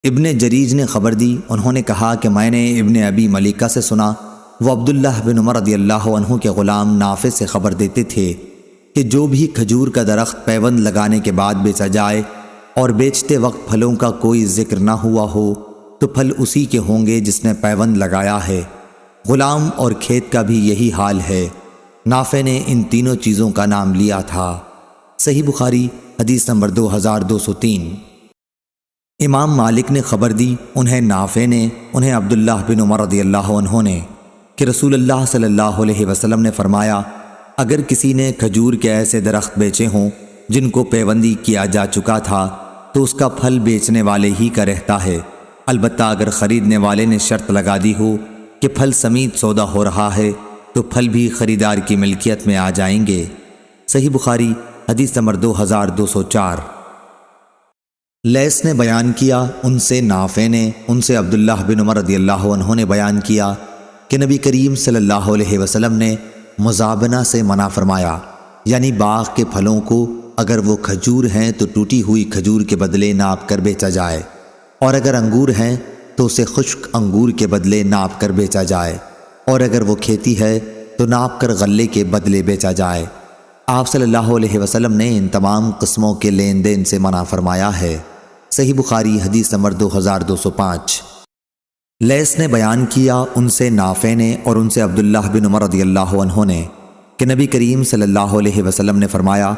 ابن جریج نے خبر دی، انہوں نے کہا کہ میں نے ابن ابی ملیکہ سے سنا، وہ عبداللہ بن عمر رضی اللہ عنہ کے غلام نافع سے خبر دیتے تھے کہ جو بھی کھجور کا درخت پیوند لگانے کے بعد بیچا جائے اور بیچتے وقت پھلوں کا کوئی ذکر نہ ہوا ہو تو پھل اسی کے ہوں گے جس نے پیوند لگایا ہے۔ غلام اور کھیت کا بھی یہی حال ہے۔ نافع نے ان تینوں چیزوں کا نام لیا تھا۔ صحیح بخاری حدیث نمبر 2203۔ امام مالک نے خبر دی، انہیں نافع نے، انہیں عبداللہ بن عمر رضی اللہ عنہ نے، کہ رسول اللہ صلی اللہ علیہ وسلم نے فرمایا، اگر کسی نے کھجور کے ایسے درخت بیچے ہوں جن کو پیوندی کیا جا چکا تھا تو اس کا پھل بیچنے والے ہی کا رہتا ہے، البتہ اگر خریدنے والے نے شرط لگا دی ہو کہ پھل سمیت سودا ہو رہا ہے تو پھل بھی خریدار کی ملکیت میں آ جائیں گے۔ صحیح بخاری حدیث نمبر 2204۔ لیث نے بیان کیا، ان سے نافع نے، ان سے عبداللہ بن عمر رضی اللہ عنہ نے بیان کیا کہ نبی کریم صلی اللہ علیہ وسلم نے مزابنہ سے منع فرمایا، یعنی باغ کے پھلوں کو اگر وہ کھجور ہیں تو ٹوٹی ہوئی کھجور کے بدلے ناپ کر بیچا جائے، اور اگر انگور ہیں تو اسے خشک انگور کے بدلے ناپ کر بیچا جائے، اور اگر وہ کھیتی ہے تو ناپ کر غلے کے بدلے بیچا جائے۔ آپ صلی اللہ علیہ وسلم نے ان تمام قسموں کے لین دین سے منع فرمایا ہے۔ صحیح بخاری حدیث نمبر 2205۔ لیث نے بیان کیا، ان سے نافع نے اور ان سے عبداللہ بن عمر رضی اللہ عنہ نے، کہ نبی کریم صلی اللہ علیہ وسلم نے فرمایا،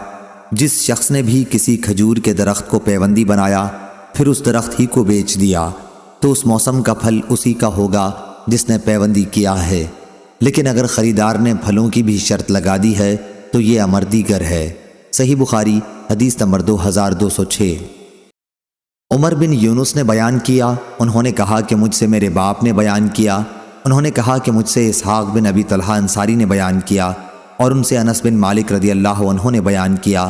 جس شخص نے بھی کسی کھجور کے درخت کو پیوندی بنایا پھر اس درخت ہی کو بیچ دیا تو اس موسم کا پھل اسی کا ہوگا جس نے پیوندی کیا ہے، لیکن اگر خریدار نے پھلوں کی بھی شرط لگا دی ہے تو یہ امر دیگر ہے۔ صحیح بخاری حدیث نمبر 2206۔ عمر بن یونس نے بیان کیا، انہوں نے کہا کہ مجھ سے میرے باپ نے بیان کیا، انہوں نے کہا کہ مجھ سے اسحاق بن ابی طلحہ انصاری نے بیان کیا، اور ان سے انس بن مالک رضی اللہ عنہ نے بیان کیا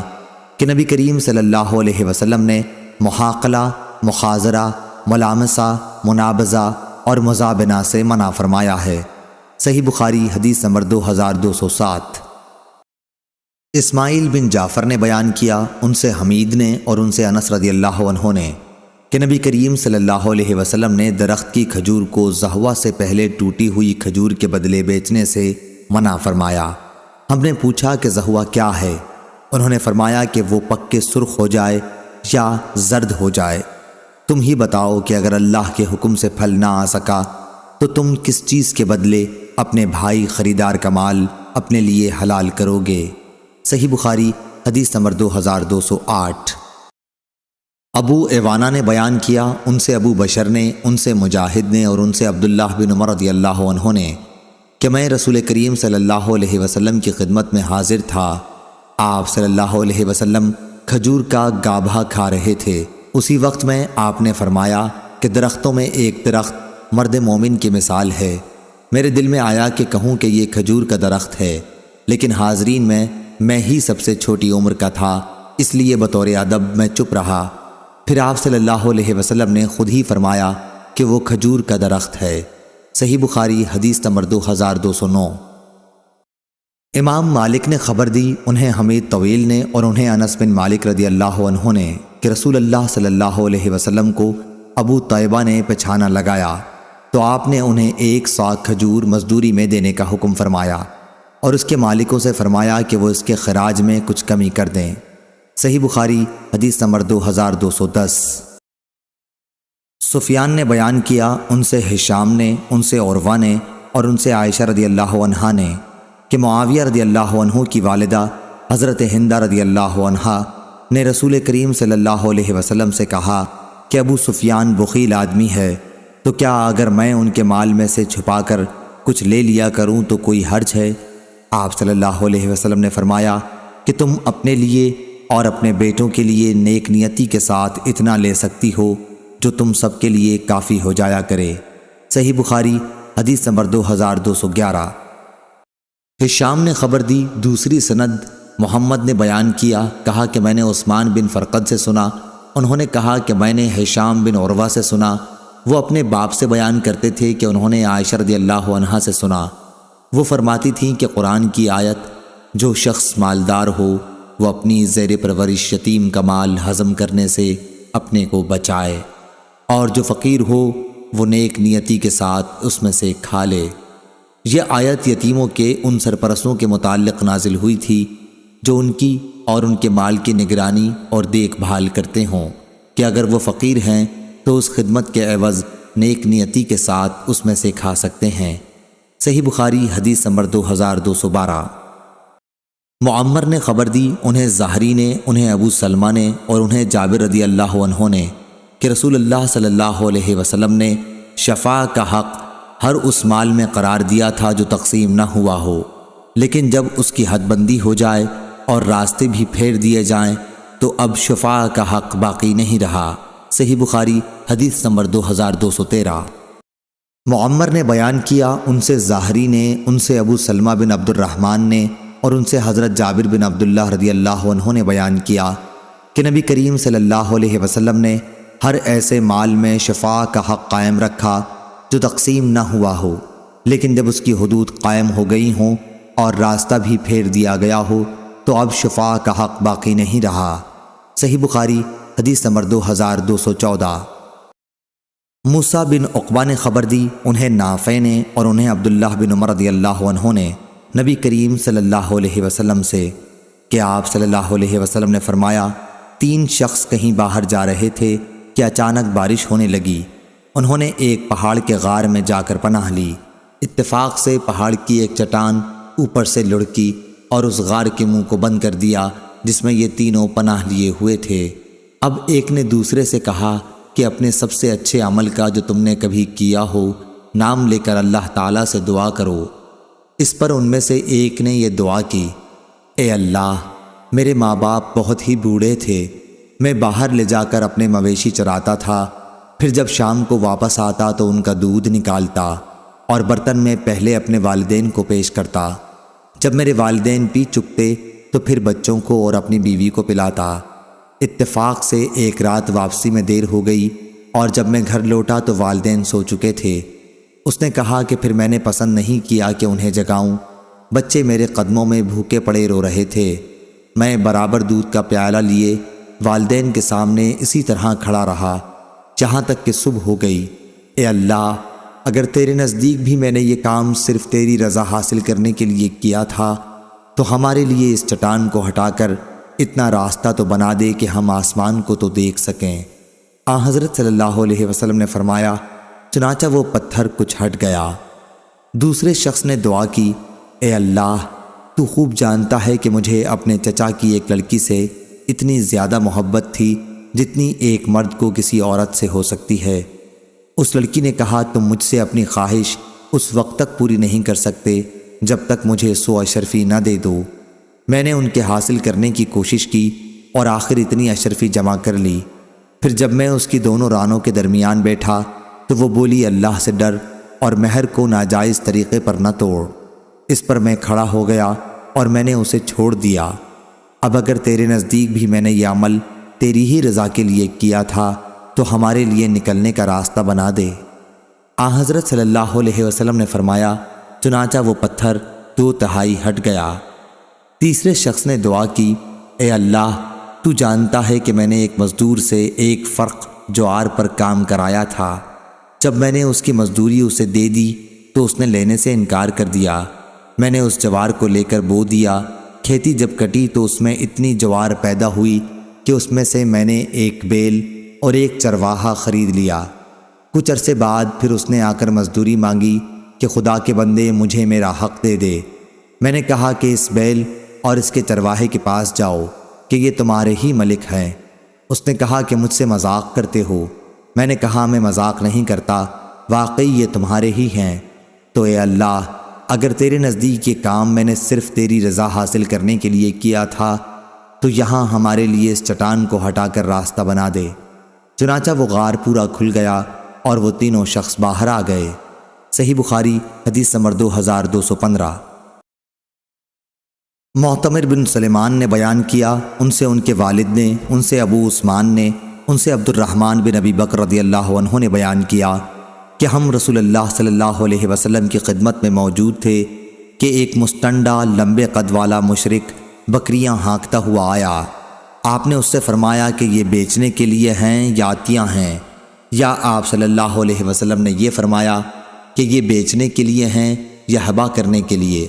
کہ نبی کریم صلی اللہ علیہ وسلم نے محاقلہ، مخاذرہ، ملامسہ، منابزہ اور مزابنہ سے منع فرمایا ہے۔ صحیح بخاری حدیث نمبر 2207۔ اسماعیل بن جعفر نے بیان کیا، ان سے حمید نے اور ان سے انس رضی اللہ عنہ نے، کہ نبی کریم صلی اللہ علیہ وسلم نے درخت کی کھجور کو زہوہ سے پہلے ٹوٹی ہوئی کھجور کے بدلے بیچنے سے منع فرمایا۔ ہم نے پوچھا کہ زہوہ کیا ہے؟ انہوں نے فرمایا کہ وہ پک کے سرخ ہو جائے یا زرد ہو جائے۔ تم ہی بتاؤ کہ اگر اللہ کے حکم سے پھل نہ آ سکا تو تم کس چیز کے بدلے اپنے بھائی خریدار کا مال اپنے لیے حلال کرو گے؟ صحیح بخاری حدیث نمبر 2208۔ ابو ایوانہ نے بیان کیا، ان سے ابو بشر نے، ان سے مجاہد نے اور ان سے عبداللہ بن عمر رضی اللہ عنہ نے، کہ میں رسول کریم صلی اللہ علیہ وسلم کی خدمت میں حاضر تھا۔ آپ صلی اللہ علیہ وسلم کھجور کا گابھا کھا رہے تھے۔ اسی وقت میں آپ نے فرمایا کہ درختوں میں ایک درخت مرد مومن کی مثال ہے۔ میرے دل میں آیا کہ کہوں کہ یہ کھجور کا درخت ہے، لیکن حاضرین میں ہی سب سے چھوٹی عمر کا تھا، اس لیے بطور ادب میں چپ رہا۔ پھر آپ صلی اللہ علیہ وسلم نے خود ہی فرمایا کہ وہ کھجور کا درخت ہے۔ صحیح بخاری حدیث نمبر 2209۔ امام مالک نے خبر دی، انہیں حمید طویل نے اور انہیں انس بن مالک رضی اللہ عنہ نے، کہ رسول اللہ صلی اللہ علیہ وسلم کو ابو طیبہ نے پچھانا لگایا تو آپ نے انہیں 1 صاع کھجور مزدوری میں دینے کا حکم فرمایا اور اس کے مالکوں سے فرمایا کہ وہ اس کے خراج میں کچھ کمی کر دیں۔ صحیح بخاری حدیث نمبر 2210۔ سفیان نے بیان کیا، ان سے ہشام نے، ان سے عروہ نے اور ان سے عائشہ رضی اللہ عنہا نے، کہ معاویہ رضی اللہ عنہ کی والدہ حضرت ہندہ رضی اللہ عنہا نے رسول کریم صلی اللہ علیہ وسلم سے کہا کہ ابو سفیان بخیل آدمی ہے، تو کیا اگر میں ان کے مال میں سے چھپا کر کچھ لے لیا کروں تو کوئی حرج ہے؟ آپ صلی اللہ علیہ وسلم نے فرمایا کہ تم اپنے لیے اور اپنے بیٹوں کے لیے نیک نیتی کے ساتھ اتنا لے سکتی ہو جو تم سب کے لیے کافی ہو جایا کرے۔ صحیح بخاری حدیث نمبر 2211۔ ہشام نے خبر دی، دوسری سند محمد نے بیان کیا، کہا کہ میں نے عثمان بن فرقد سے سنا، انہوں نے کہا کہ میں نے ہشام بن عروہ سے سنا، وہ اپنے باپ سے بیان کرتے تھے کہ انہوں نے عائشہ رضی اللہ عنہا سے سنا، وہ فرماتی تھیں کہ قرآن کی آیت، جو شخص مالدار ہو وہ اپنی زیر پرورش یتیم کا مال ہضم کرنے سے اپنے کو بچائے۔ اور جو فقیر ہو وہ نیک نیتی کے ساتھ اس میں سے کھا لے۔ یہ آیت یتیموں کے ان سرپرستوں کے متعلق نازل ہوئی تھی جو ان کی اور ان کے مال کی نگرانی اور دیکھ بھال کرتے ہوں کہ اگر وہ فقیر ہیں تو اس خدمت کے عوض نیک نیتی کے ساتھ اس میں سے کھا سکتے ہیں۔ صحیح بخاری حدیث نمبر 2212۔ معمر نے خبر دی، انہیں زہری نے، انہیں ابو سلمہ نے اور انہیں جابر رضی اللہ عنہ نے کہ رسول اللہ صلی اللہ علیہ وسلم نے شفاع کا حق ہر اس مال میں قرار دیا تھا جو تقسیم نہ ہوا ہو، لیکن جب اس کی حد بندی ہو جائے اور راستے بھی پھیر دیے جائیں تو اب شفاع کا حق باقی نہیں رہا۔ صحیح بخاری حدیث نمبر 2213۔ معمر نے بیان کیا، ان سے زاہری نے، ان سے ابو سلمہ بن عبد الرحمن نے اور ان سے حضرت جابر بن عبداللہ رضی اللہ عنہ نے بیان کیا کہ نبی کریم صلی اللہ علیہ وسلم نے ہر ایسے مال میں شفاع کا حق قائم رکھا جو تقسیم نہ ہوا ہو، لیکن جب اس کی حدود قائم ہو گئی ہوں اور راستہ بھی پھیر دیا گیا ہو تو اب شفاع کا حق باقی نہیں رہا۔ صحیح بخاری حدیث نمبر 2214۔ موسیٰ بن عقبہ نے خبر دی، انہیں نافع نے اور انہیں عبداللہ بن عمر رضی اللہ عنہ نے نبی کریم صلی اللہ علیہ وسلم سے کہ آپ صلی اللہ علیہ وسلم نے فرمایا، 3 شخص کہیں باہر جا رہے تھے کہ اچانک بارش ہونے لگی۔ انہوں نے ایک پہاڑ کے غار میں جا کر پناہ لی۔ اتفاق سے پہاڑ کی ایک چٹان اوپر سے لڑکی اور اس غار کے منہ کو بند کر دیا جس میں یہ تینوں پناہ لیے ہوئے تھے۔ اب ایک نے دوسرے سے کہا کہ اپنے سب سے اچھے عمل کا جو تم نے کبھی کیا ہو نام لے کر اللہ تعالیٰ سے دعا کرو۔ اس پر ان میں سے ایک نے یہ دعا کی، اے اللہ، میرے ماں باپ بہت ہی بوڑھے تھے، میں باہر لے جا کر اپنے مویشی چراتا تھا، پھر جب شام کو واپس آتا تو ان کا دودھ نکالتا اور برتن میں پہلے اپنے والدین کو پیش کرتا، جب میرے والدین پی چکتے تو پھر بچوں کو اور اپنی بیوی کو پلاتا۔ اتفاق سے ایک رات واپسی میں دیر ہو گئی اور جب میں گھر لوٹا تو والدین سو چکے تھے۔ اس نے کہا کہ پھر میں نے پسند نہیں کیا کہ انہیں جگاؤں، بچے میرے قدموں میں بھوکے پڑے رو رہے تھے، میں برابر دودھ کا پیالہ لیے والدین کے سامنے اسی طرح کھڑا رہا جہاں تک کہ صبح ہو گئی۔ اے اللہ، اگر تیرے نزدیک بھی میں نے یہ کام صرف تیری رضا حاصل کرنے کے لیے کیا تھا تو ہمارے لیے اس چٹان کو ہٹا کر اتنا راستہ تو بنا دے کہ ہم آسمان کو تو دیکھ سکیں۔ حضرت صلی اللہ علیہ وسلم نے فرمایا، چنانچہ وہ پتھر کچھ ہٹ گیا۔ دوسرے شخص نے دعا کی، اے اللہ، تو خوب جانتا ہے کہ مجھے اپنے چچا کی ایک لڑکی سے اتنی زیادہ محبت تھی جتنی ایک مرد کو کسی عورت سے ہو سکتی ہے۔ اس لڑکی نے کہا، تم مجھ سے اپنی خواہش اس وقت تک پوری نہیں کر سکتے جب تک مجھے 100 اشرفی نہ دے دو۔ میں نے ان کے حاصل کرنے کی کوشش کی اور آخر اتنی اشرفی جمع کر لی۔ پھر جب میں اس کی دونوں رانوں کے درمیان بیٹھا تو وہ بولی، اللہ سے ڈر اور مہر کو ناجائز طریقے پر نہ توڑ۔ اس پر میں کھڑا ہو گیا اور میں نے اسے چھوڑ دیا۔ اب اگر تیرے نزدیک بھی میں نے یہ عمل تیری ہی رضا کے لیے کیا تھا تو ہمارے لیے نکلنے کا راستہ بنا دے۔ حضرت صلی اللہ علیہ وسلم نے فرمایا، چنانچہ وہ پتھر 2/3 ہٹ گیا۔ تیسرے شخص نے دعا کی، اے اللہ، تو جانتا ہے کہ میں نے ایک مزدور سے 1 فرق جوار پر کام کرایا تھا۔ جب میں نے اس کی مزدوری اسے دے دی تو اس نے لینے سے انکار کر دیا۔ میں نے اس جوار کو لے کر بو دیا، کھیتی جب کٹی تو اس میں اتنی جوار پیدا ہوئی کہ اس میں سے میں نے 1 بیل اور 1 چرواہا خرید لیا۔ کچھ عرصے بعد پھر اس نے آ کر مزدوری مانگی کہ خدا کے بندے، مجھے میرا حق دے دے۔ میں نے کہا کہ اس بیل اور اس کے چرواہے کے پاس جاؤ کہ یہ تمہارے ہی ملک ہیں۔ اس نے کہا کہ مجھ سے مذاق کرتے ہو۔ میں نے کہا، میں مذاق نہیں کرتا، واقعی یہ تمہارے ہی ہیں۔ تو اے اللہ، اگر تیرے نزدیک یہ کام میں نے صرف تیری رضا حاصل کرنے کے لیے کیا تھا تو یہاں ہمارے لیے اس چٹان کو ہٹا کر راستہ بنا دے۔ چنانچہ وہ غار پورا کھل گیا اور وہ تینوں شخص باہر آ گئے۔ صحیح بخاری حدیث نمبر 2215۔ معتمر بن سلیمان نے بیان کیا، ان سے ان کے والد نے، ان سے ابو عثمان نے، ان سے عبد الرحمن بن ابی بکر رضی اللہ عنہ نے بیان کیا کہ ہم رسول اللہ صلی اللہ علیہ وسلم کی خدمت میں موجود تھے کہ ایک مستنڈا لمبے قد والا مشرک بکریاں ہانکتا ہوا آیا۔ آپ نے اس سے فرمایا کہ یہ بیچنے کے لیے ہیں یا عطیہ ہیں؟ یا آپ صلی اللہ علیہ وسلم نے یہ فرمایا کہ یہ بیچنے کے لیے ہیں یا ہبا کرنے کے لیے؟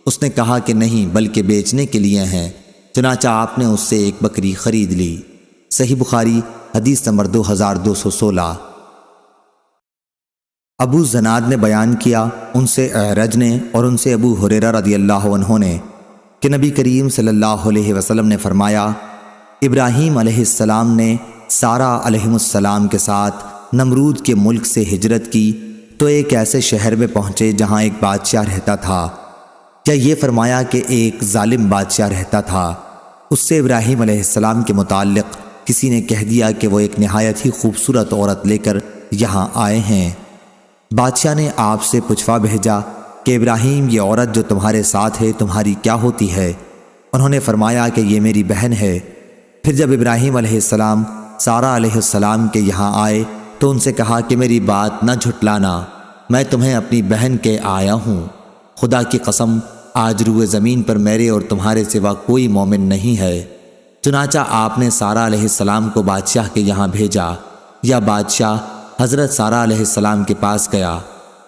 اس نے کہا کہ نہیں بلکہ بیچنے کے لیے ہیں۔ چنانچہ آپ نے اس سے ایک بکری خرید لی۔ صحیح بخاری حدیث نمبر 2216۔ ابو زناد نے بیان کیا، ان سے اعرج نے اور ان سے ابو ہریرہ رضی اللہ عنہ نے کہ نبی کریم صلی اللہ علیہ وسلم نے فرمایا، ابراہیم علیہ السلام نے سارہ علیہ السلام کے ساتھ نمرود کے ملک سے ہجرت کی تو ایک ایسے شہر میں پہنچے جہاں ایک بادشاہ رہتا تھا، یا یہ فرمایا کہ ایک ظالم بادشاہ رہتا تھا۔ اس سے ابراہیم علیہ السلام کے متعلق کسی نے کہہ دیا کہ وہ ایک نہایت ہی خوبصورت عورت لے کر یہاں آئے ہیں۔ بادشاہ نے آپ سے پوچھوا بھیجا کہ ابراہیم، یہ عورت جو تمہارے ساتھ ہے تمہاری کیا ہوتی ہے؟ انہوں نے فرمایا کہ یہ میری بہن ہے۔ پھر جب ابراہیم علیہ السلام سارہ علیہ السلام کے یہاں آئے تو ان سے کہا کہ میری بات نہ جھٹلانا، میں تمہیں اپنی بہن کے آیا ہوں۔ خدا کی قسم، آج روئے زمین پر میرے اور تمہارے سوا کوئی مومن نہیں ہے۔ چنانچہ آپ نے سارہ علیہ السلام کو بادشاہ کے یہاں بھیجا، یا بادشاہ حضرت سارہ علیہ السلام کے پاس گیا۔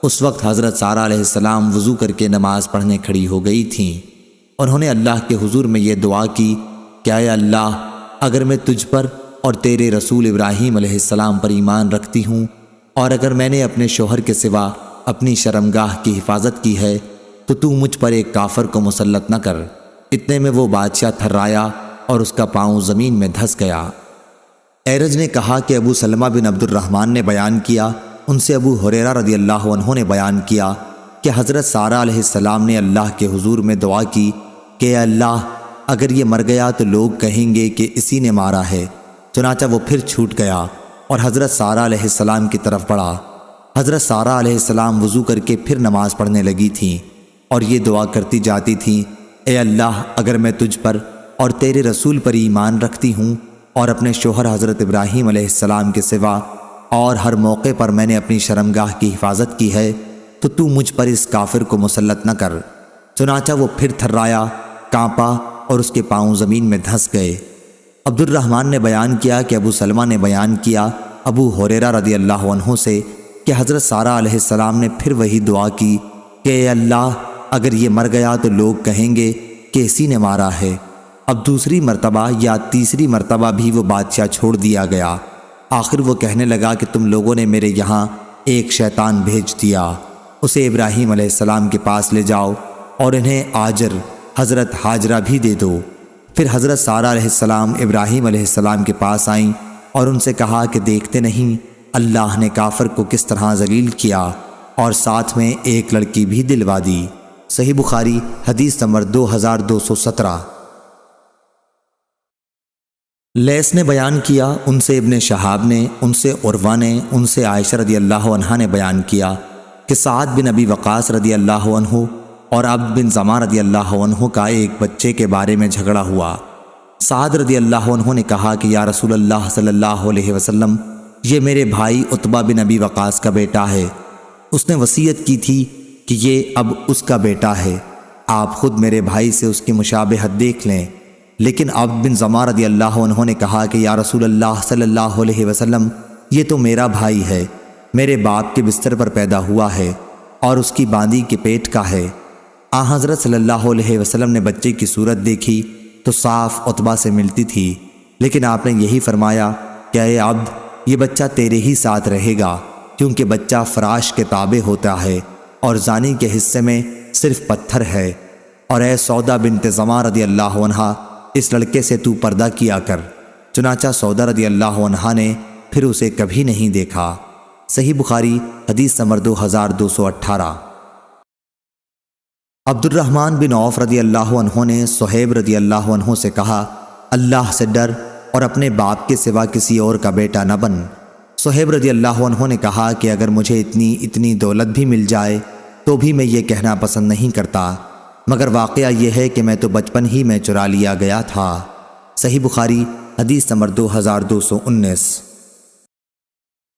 اس وقت حضرت سارہ علیہ السلام وضو کر کے نماز پڑھنے کھڑی ہو گئی تھیں۔ انہوں نے اللہ کے حضور میں یہ دعا کی کہ اے اللہ، اگر میں تجھ پر اور تیرے رسول ابراہیم علیہ السلام پر ایمان رکھتی ہوں، اور اگر میں نے اپنے شوہر کے سوا اپنی شرمگاہ کی حفاظت کی ہے تو تو مجھ پر ایک کافر کو مسلط نہ کر۔ اتنے میں وہ بادشاہ تھرایا اور اس کا پاؤں زمین میں دھس گیا۔ اعرج نے کہا کہ ابو سلمہ بن عبد الرحمن نے بیان کیا، ان سے ابو ہریرہ رضی اللہ عنہ نے بیان کیا کہ حضرت سارہ علیہ السلام نے اللہ کے حضور میں دعا کی کہ اے اللہ، اگر یہ مر گیا تو لوگ کہیں گے کہ اسی نے مارا ہے۔ چنانچہ وہ پھر چھوٹ گیا اور حضرت سارہ علیہ السلام کی طرف بڑھا۔ حضرت سارہ علیہ السلام وضو کر کے پھر نماز پڑھنے لگی تھیں اور یہ دعا کرتی جاتی تھیں، اے اللہ، اگر میں تجھ پر اور تیرے رسول پر ایمان رکھتی ہوں اور اپنے شوہر حضرت ابراہیم علیہ السلام کے سوا اور ہر موقع پر میں نے اپنی شرمگاہ کی حفاظت کی ہے تو تو مجھ پر اس کافر کو مسلط نہ کر۔ چنانچہ وہ پھر تھرایا، کانپا اور اس کے پاؤں زمین میں دھس گئے۔ عبد الرحمن نے بیان کیا کہ ابو سلمہ نے بیان کیا ابو ہریرہ رضی اللہ عنہ سے کہ حضرت سارہ علیہ السلام نے پھر وہی دعا کی کہ اے اللہ، اگر یہ مر گیا تو لوگ کہیں گے کہ اسی نے مارا ہے۔ اب دوسری مرتبہ یا تیسری مرتبہ بھی وہ بادشاہ چھوڑ دیا گیا۔ آخر وہ کہنے لگا کہ تم لوگوں نے میرے یہاں ایک شیطان بھیج دیا، اسے ابراہیم علیہ السلام کے پاس لے جاؤ اور انہیں آجر حضرت ہاجرہ بھی دے دو۔ پھر حضرت سارہ علیہ السلام ابراہیم علیہ السلام کے پاس آئیں اور ان سے کہا کہ دیکھتے نہیں اللہ نے کافر کو کس طرح ذلیل کیا اور ساتھ میں ایک لڑکی بھی دلوا دی۔ صحیح بخاری حدیث نمبر 2217۔ لیث نے بیان کیا، ان سے ابن شہاب نے، ان سے عروہ نے، ان سے عائشہ رضی اللہ عنہا نے بیان کیا کہ سعد بن ابی وقاص رضی اللہ عنہ اور عبد بن زماں رضی اللہ عنہ کا ایک بچے کے بارے میں جھگڑا ہوا۔ سعد رضی اللہ عنہ نے کہا کہ یا رسول اللہ صلی اللہ علیہ وسلم، یہ میرے بھائی عتبہ بن ابی وقاص کا بیٹا ہے، اس نے وصیت کی تھی کہ یہ اب اس کا بیٹا ہے، آپ خود میرے بھائی سے اس کی مشابہت دیکھ لیں۔ لیکن عبد بن زماں رضی اللہ عنہ نے کہا کہ یا رسول اللہ صلی اللہ علیہ وسلم، یہ تو میرا بھائی ہے، میرے باپ کے بستر پر پیدا ہوا ہے اور اس کی باندی کے پیٹ کا ہے۔ حضرت صلی اللہ علیہ وسلم نے بچے کی صورت دیکھی تو صاف عتبہ سے ملتی تھی، لیکن آپ نے یہی فرمایا کہ اے عبد، یہ بچہ تیرے ہی ساتھ رہے گا، کیونکہ بچہ فراش کے تابع ہوتا ہے اور زانی کے حصے میں صرف پتھر ہے۔ اور اے سودا بنت زماں رضی اللہ عنہا، اس لڑکے سے تو پردہ کیا کر۔ چنانچہ سودا رضی اللہ عنہا نے پھر اسے کبھی نہیں دیکھا۔ صحیح بخاری حدیث نمبر 2218۔ عبد الرحمن بن عوف رضی اللہ عنہ نے صہیب رضی اللہ عنہ سے کہا، اللہ سے ڈر اور اپنے باپ کے سوا کسی اور کا بیٹا نہ بن۔ صہیب رضی اللہ عنہ نے کہا کہ اگر مجھے اتنی دولت بھی مل جائے تو بھی میں یہ کہنا پسند نہیں کرتا، مگر واقعہ یہ ہے کہ میں تو بچپن ہی میں چرا لیا گیا تھا۔ صحیح بخاری حدیث نمبر 2219۔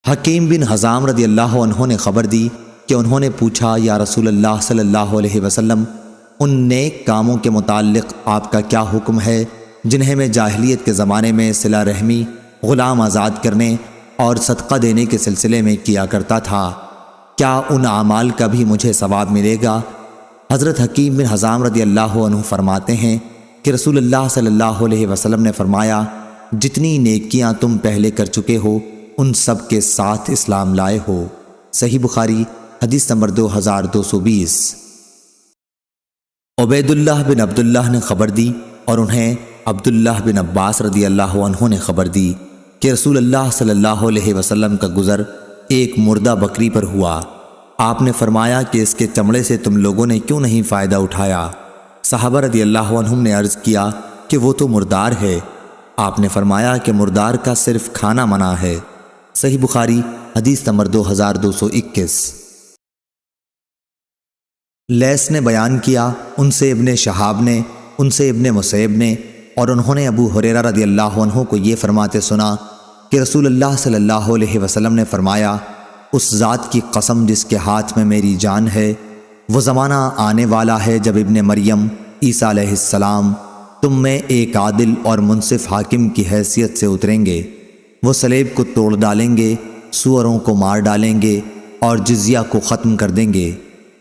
حکیم بن حزام رضی اللہ عنہ نے خبر دی کہ انہوں نے پوچھا یا رسول اللہ صلی اللہ علیہ وسلم، ان نیک کاموں کے متعلق آپ کا کیا حکم ہے جنہیں میں جاہلیت کے زمانے میں صلہ رحمی، غلام آزاد کرنے اور صدقہ دینے کے سلسلے میں کیا کرتا تھا، کیا ان اعمال کا بھی مجھے ثواب ملے گا؟ حضرت حکیم بن حزام رضی اللہ عنہ فرماتے ہیں کہ رسول اللہ صلی اللہ علیہ وسلم نے فرمایا، جتنی نیکیاں تم پہلے کر چکے ہو ان سب کے ساتھ اسلام لائے ہو۔ صحیح بخاری حدیث نمبر 2220۔ عبید اللہ بن عبداللہ نے خبر دی اور انہیں عبداللہ بن عباس رضی اللہ عنہ نے خبر دی کہ رسول اللہ صلی اللہ علیہ وسلم کا گزر ایک مردہ بکری پر ہوا۔ آپ نے فرمایا کہ اس کے چمڑے سے تم لوگوں نے کیوں نہیں فائدہ اٹھایا؟ صحابہ رضی اللہ عنہم نے عرض کیا کہ وہ تو مردار ہے۔ آپ نے فرمایا کہ مردار کا صرف کھانا منع ہے۔ صحیح بخاری حدیث نمبر 2221۔ لیث نے بیان کیا، ان سے ابن شہاب نے، ان سے ابن مسیب نے، اور انہوں نے ابو ہریرہ رضی اللہ عنہ کو یہ فرماتے سنا کہ رسول اللہ صلی اللہ علیہ وسلم نے فرمایا، اس ذات کی قسم جس کے ہاتھ میں میری جان ہے، وہ زمانہ آنے والا ہے جب ابن مریم عیسیٰ علیہ السلام تم میں ایک عادل اور منصف حاکم کی حیثیت سے اتریں گے۔ وہ صلیب کو توڑ ڈالیں گے، سوروں کو مار ڈالیں گے اور جزیہ کو ختم کر دیں گے۔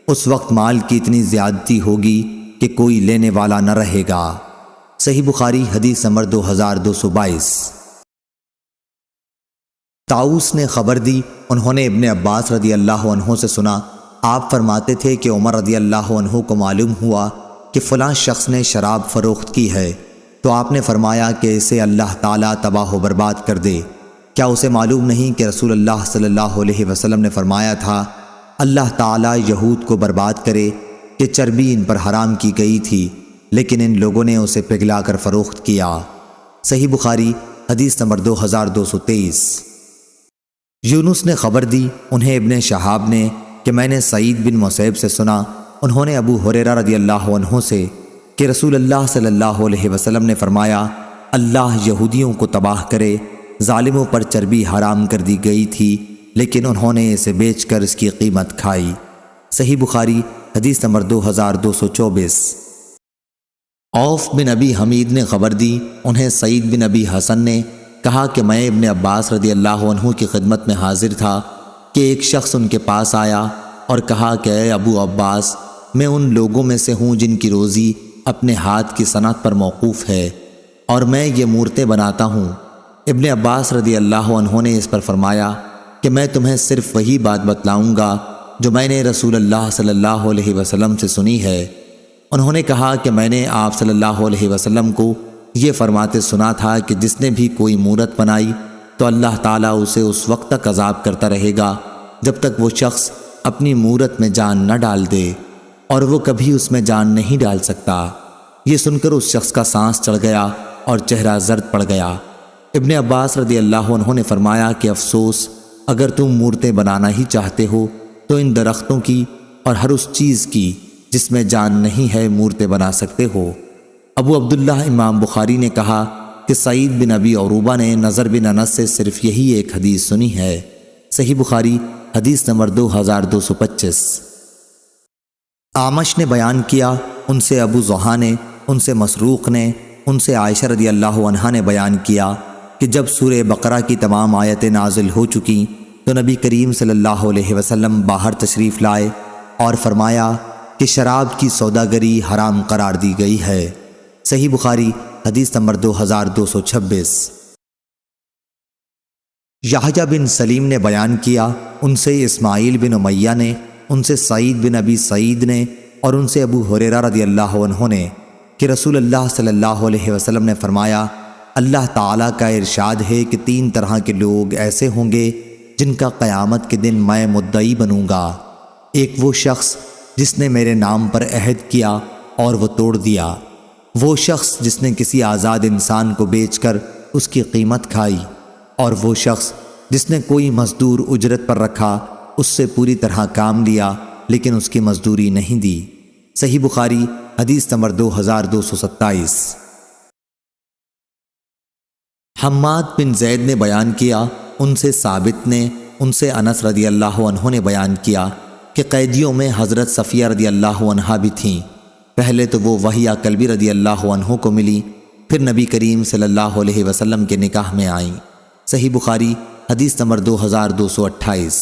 اس وقت مال کی اتنی زیادتی ہوگی کہ کوئی لینے والا نہ رہے گا۔ صحیح بخاری حدیث نمبر 2222۔ طاؤس نے خبر دی، انہوں نے ابن عباس رضی اللہ عنہ سے سنا، آپ فرماتے تھے کہ عمر رضی اللہ عنہ کو معلوم ہوا کہ فلاں شخص نے شراب فروخت کی ہے، تو آپ نے فرمایا کہ اسے اللہ تعالیٰ تباہ و برباد کر دے۔ کیا اسے معلوم نہیں کہ رسول اللہ صلی اللہ علیہ وسلم نے فرمایا تھا، اللہ تعالیٰ یہود کو برباد کرے کہ چربی ان پر حرام کی گئی تھی، لیکن ان لوگوں نے اسے پگھلا کر فروخت کیا۔ صحیح بخاری حدیث نمبر 2223۔ یونس نے خبر دی، انہیں ابن شہاب نے، کہ میں نے سعید بن مسیب سے سنا، انہوں نے ابو ہریرہ رضی اللہ عنہ سے، کہ رسول اللہ صلی اللہ علیہ وسلم نے فرمایا، اللہ یہودیوں کو تباہ کرے، ظالموں پر چربی حرام کر دی گئی تھی لیکن انہوں نے اسے بیچ کر اس کی قیمت کھائی۔ صحیح بخاری حدیث نمبر 2224۔ عوف بن ابی حمید نے خبر دی، انہیں سعید بن ابی حسن نے کہا کہ میں ابن عباس رضی اللہ عنہ کی خدمت میں حاضر تھا کہ ایک شخص ان کے پاس آیا اور کہا کہ اے ابو عباس، میں ان لوگوں میں سے ہوں جن کی روزی اپنے ہاتھ کی صنعت پر موقوف ہے اور میں یہ مورتیں بناتا ہوں۔ ابن عباس رضی اللہ عنہ نے اس پر فرمایا کہ میں تمہیں صرف وہی بات بتلاؤں گا جو میں نے رسول اللہ صلی اللہ علیہ وسلم سے سنی ہے۔ انہوں نے کہا کہ میں نے آپ صلی اللہ علیہ وسلم کو یہ فرماتے سنا تھا کہ جس نے بھی کوئی مورت بنائی تو اللہ تعالیٰ اسے اس وقت تک عذاب کرتا رہے گا جب تک وہ شخص اپنی مورت میں جان نہ ڈال دے، اور وہ کبھی اس میں جان نہیں ڈال سکتا۔ یہ سن کر اس شخص کا سانس چڑھ گیا اور چہرہ زرد پڑ گیا۔ ابن عباس رضی اللہ عنہ نے فرمایا کہ افسوس، اگر تم مورتیں بنانا ہی چاہتے ہو تو ان درختوں کی اور ہر اس چیز کی جس میں جان نہیں ہے مورتیں بنا سکتے ہو۔ ابو عبداللہ امام بخاری نے کہا کہ سعید بن ابی عروبہ نے نضر بن انس سے صرف یہی ایک حدیث سنی ہے۔ صحیح بخاری حدیث نمبر 2225۔ اعمش نے بیان کیا، ان سے ابو زحا نے، ان سے مسروق نے، ان سے عائشہ رضی اللہ عنہا نے بیان کیا کہ جب سورہ بقرہ کی تمام آیتیں نازل ہو چکیں تو نبی کریم صلی اللہ علیہ وسلم باہر تشریف لائے اور فرمایا کہ شراب کی سوداگری حرام قرار دی گئی ہے۔ صحیح بخاری حدیث نمبر 2226۔ یحییٰ بن سلیم نے بیان کیا، ان سے اسماعیل بن امیہ نے، ان سے سعید بن ابی سعید نے، اور ان سے ابو ہریرہ رضی اللہ عنہ نے کہ رسول اللہ صلی اللہ علیہ وسلم نے فرمایا، اللہ تعالیٰ کا ارشاد ہے کہ 3 طرح کے لوگ ایسے ہوں گے جن کا قیامت کے دن میں مدعی بنوں گا۔ ایک وہ شخص جس نے میرے نام پر عہد کیا اور وہ توڑ دیا، وہ شخص جس نے کسی آزاد انسان کو بیچ کر اس کی قیمت کھائی، اور وہ شخص جس نے کوئی مزدور اجرت پر رکھا، اس سے پوری طرح کام لیا لیکن اس کی مزدوری نہیں دی۔ صحیح بخاری حدیث نمبر 2227۔ حماد بن زید نے بیان کیا، ان سے ثابت نے، ان سے انس رضی اللہ عنہ نے بیان کیا کہ قیدیوں میں حضرت صفیہ رضی اللہ عنہا بھی تھیں۔ پہلے تو وہ وحیہ کلبی رضی اللہ عنہ کو ملی، پھر نبی کریم صلی اللہ علیہ وسلم کے نکاح میں آئیں۔ صحیح بخاری حدیث نمبر 2228۔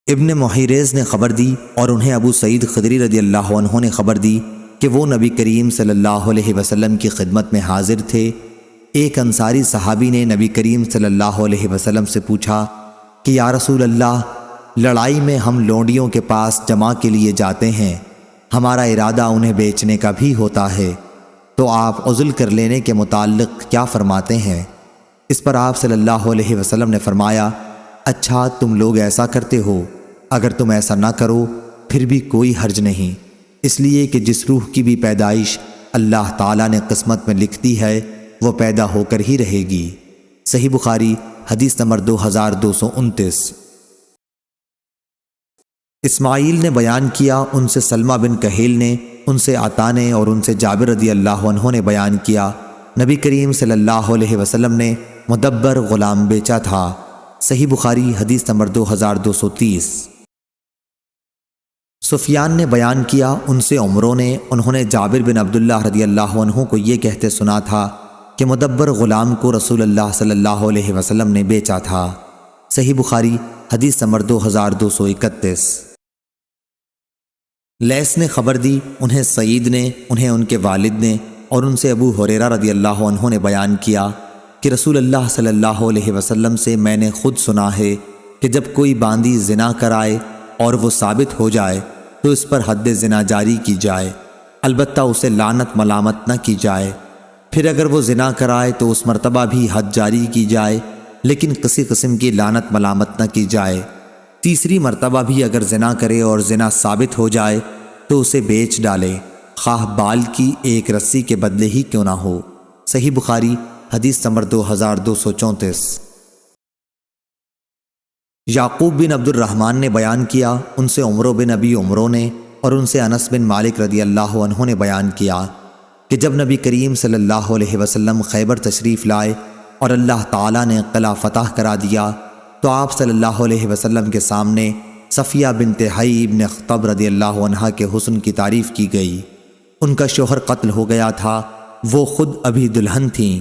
ابن محیریز نے خبر دی اور انہیں ابو سعید خدری رضی اللہ عنہ نے خبر دی کہ وہ نبی کریم صلی اللہ علیہ وسلم کی خدمت میں حاضر تھے۔ ایک انصاری صحابی نے نبی کریم صلی اللہ علیہ وسلم سے پوچھا کہ یا رسول اللہ، لڑائی میں ہم لونڈیوں کے پاس جمع کے لیے جاتے ہیں، ہمارا ارادہ انہیں بیچنے کا بھی ہوتا ہے، تو آپ عزل کر لینے کے متعلق کیا فرماتے ہیں؟ اس پر آپ صلی اللہ علیہ وسلم نے فرمایا، اچھا تم لوگ ایسا کرتے ہو، اگر تم ایسا نہ کرو پھر بھی کوئی حرج نہیں، اس لیے کہ جس روح کی بھی پیدائش اللہ تعالیٰ نے قسمت میں لکھ دی ہے وہ پیدا ہو کر ہی رہے گی۔ صحیح بخاری حدیث نمبر 2229۔ اسماعیل نے بیان کیا، ان سے سلمہ بن کہیل نے، ان سے عطا نے اور ان سے جابر رضی اللہ عنہ نے بیان کیا، نبی کریم صلی اللہ علیہ وسلم نے مدبر غلام بیچا تھا۔ صحیح بخاری حدیث نمبر 2230۔ سفیان نے بیان کیا، ان سے عمروں نے، انہوں نے جابر بن عبداللہ رضی اللہ عنہ کو یہ کہتے سنا تھا کہ مدبر غلام کو رسول اللہ صلی اللہ علیہ وسلم نے بیچا تھا۔ صحیح بخاری حدیث نمبر 2231۔ لیث نے خبر دی، انہیں سعید نے، انہیں ان کے والد نے اور ان سے ابو ہریرہ رضی اللہ عنہ نے بیان کیا کہ رسول اللہ صلی اللہ علیہ وسلم سے میں نے خود سنا ہے کہ جب کوئی باندی زنا کرائے اور وہ ثابت ہو جائے تو اس پر حد زنا جاری کی جائے، البتہ اسے لعنت ملامت نہ کی جائے، پھر اگر وہ زنا کرائے تو اس مرتبہ بھی حد جاری کی جائے لیکن کسی قسم کی لعنت ملامت نہ کی جائے، تیسری مرتبہ بھی اگر زنا کرے اور زنا ثابت ہو جائے تو اسے بیچ ڈالے، خواہ بال کی ایک رسی کے بدلے ہی کیوں نہ ہو۔ صحیح بخاری حدیث نمبر 2234۔ یعقوب بن عبد الرحمن نے بیان کیا، ان سے عمرو بن ابی عمرو نے اور ان سے انس بن مالک رضی اللہ عنہ نے بیان کیا کہ جب نبی کریم صلی اللہ علیہ وسلم خیبر تشریف لائے اور اللہ تعالیٰ نے قلعہ فتح کرا دیا تو آپ صلی اللہ علیہ وسلم کے سامنے صفیہ بنت حیی بن اخطب رضی اللہ عنہ کے حسن کی تعریف کی گئی۔ ان کا شوہر قتل ہو گیا تھا، وہ خود ابھی دلہن تھیں،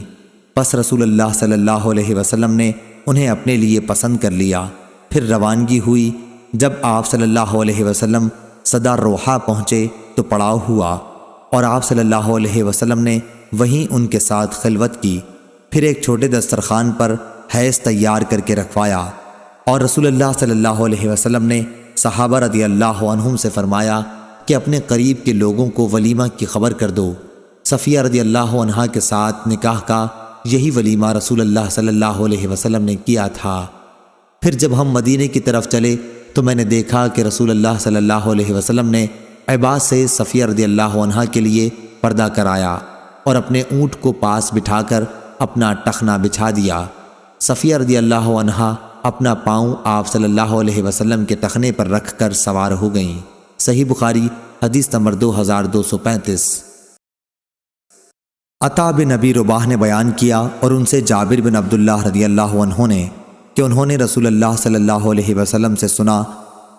پس رسول اللہ صلی اللہ علیہ وسلم نے انہیں اپنے لیے پسند کر لیا۔ پھر روانگی ہوئی، جب آپ صلی اللہ علیہ وسلم صدا روحا پہنچے تو پڑاؤ ہوا اور آپ صلی اللہ علیہ وسلم نے وہیں ان کے ساتھ خلوت کی، پھر ایک چھوٹے دسترخوان پر حیض تیار کر کے رکھوایا اور رسول اللہ صلی اللہ علیہ وسلم نے صحابہ رضی اللہ عنہم سے فرمایا کہ اپنے قریب کے لوگوں کو ولیمہ کی خبر کر دو۔ صفیہ رضی اللہ عنہا کے ساتھ نکاح کا یہی ولیمہ رسول اللہ صلی اللہ علیہ وسلم نے کیا تھا۔ پھر جب ہم مدینے کی طرف چلے تو میں نے دیکھا کہ رسول اللہ صلی اللہ علیہ وسلم نے عباس سے صفیہ رضی اللہ عنہا کے لیے پردہ کرایا اور اپنے اونٹ کو پاس بٹھا کر اپنا ٹخنا بچھا دیا۔ صفیہ رضی اللہ عنہا اپنا پاؤں آپ صلی اللہ علیہ وسلم کے ٹخنے پر رکھ کر سوار ہو گئیں۔ صحیح بخاری حدیث نمبر 2235۔ عطا بن ابی رباح نے بیان کیا اور ان سے جابر بن عبداللہ رضی اللہ عنہ نے کہ انہوں نے رسول اللہ صلی اللہ علیہ وسلم سے سنا،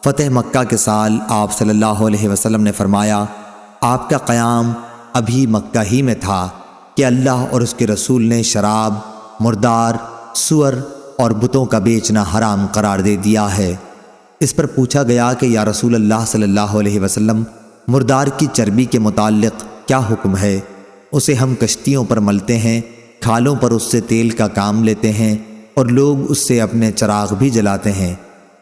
فتح مکہ کے سال آپ صلی اللہ علیہ وسلم نے فرمایا، آپ کا قیام ابھی مکہ ہی میں تھا کہ اللہ اور اس کے رسول نے شراب، مردار، سور اور بتوں کا بیچنا حرام قرار دے دیا ہے۔ اس پر پوچھا گیا کہ یا رسول اللہ صلی اللہ علیہ وسلم، مردار کی چربی کے متعلق کیا حکم ہے؟ اسے ہم کشتیوں پر ملتے ہیں، کھالوں پر اس سے تیل کا کام لیتے ہیں اور لوگ اس سے اپنے چراغ بھی جلاتے ہیں۔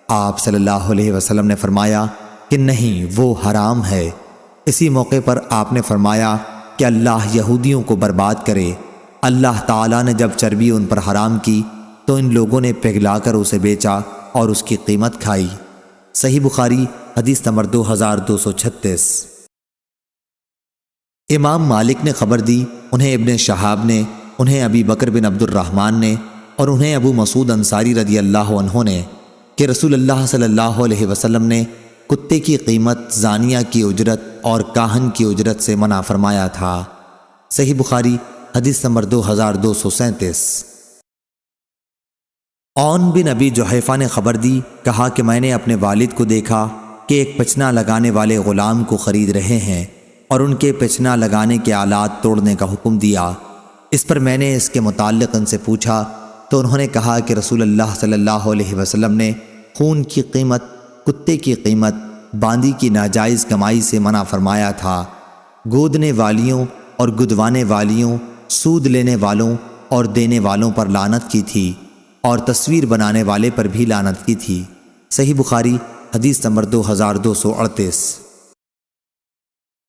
آپ صلی اللہ علیہ وسلم نے فرمایا کہ نہیں، وہ حرام ہے۔ اسی موقع پر آپ نے فرمایا کہ اللہ یہودیوں کو برباد کرے۔ اللہ تعالیٰ نے جب چربی ان پر حرام کی تو ان لوگوں نے پگھلا کر اسے بیچا اور اس کی قیمت کھائی۔ صحیح بخاری حدیث نمبر 2236۔ امام مالک نے خبر دی، انہیں ابن شہاب نے، انہیں ابی بکر بن عبد الرحمن نے اور انہیں ابو مسعود انصاری رضی اللہ عنہ نے کہ رسول اللہ صلی اللہ علیہ وسلم نے کتے کی قیمت زانیہ کی اجرت اور کاہن کی اجرت سے منع فرمایا تھا۔ صحیح بخاری حدیث نمبر 2237۔ عون بن ابی جحیفہ نے خبر دی، کہا کہ میں نے اپنے والد کو دیکھا کہ ایک پچنا لگانے والے غلام کو خرید رہے ہیں اور ان کے پچنا لگانے کے آلات توڑنے کا حکم دیا۔ اس پر میں نے اس کے متعلق ان سے پوچھا تو انہوں نے کہا کہ رسول اللہ صلی اللہ علیہ وسلم نے خون کی قیمت، کتے کی قیمت، باندی کی ناجائز کمائی سے منع فرمایا تھا، گودنے والیوں اور گدوانے والیوں، سود لینے والوں اور دینے والوں پر لعنت کی تھی، اور تصویر بنانے والے پر بھی لعنت کی تھی۔ صحیح بخاری حدیث نمبر 2238۔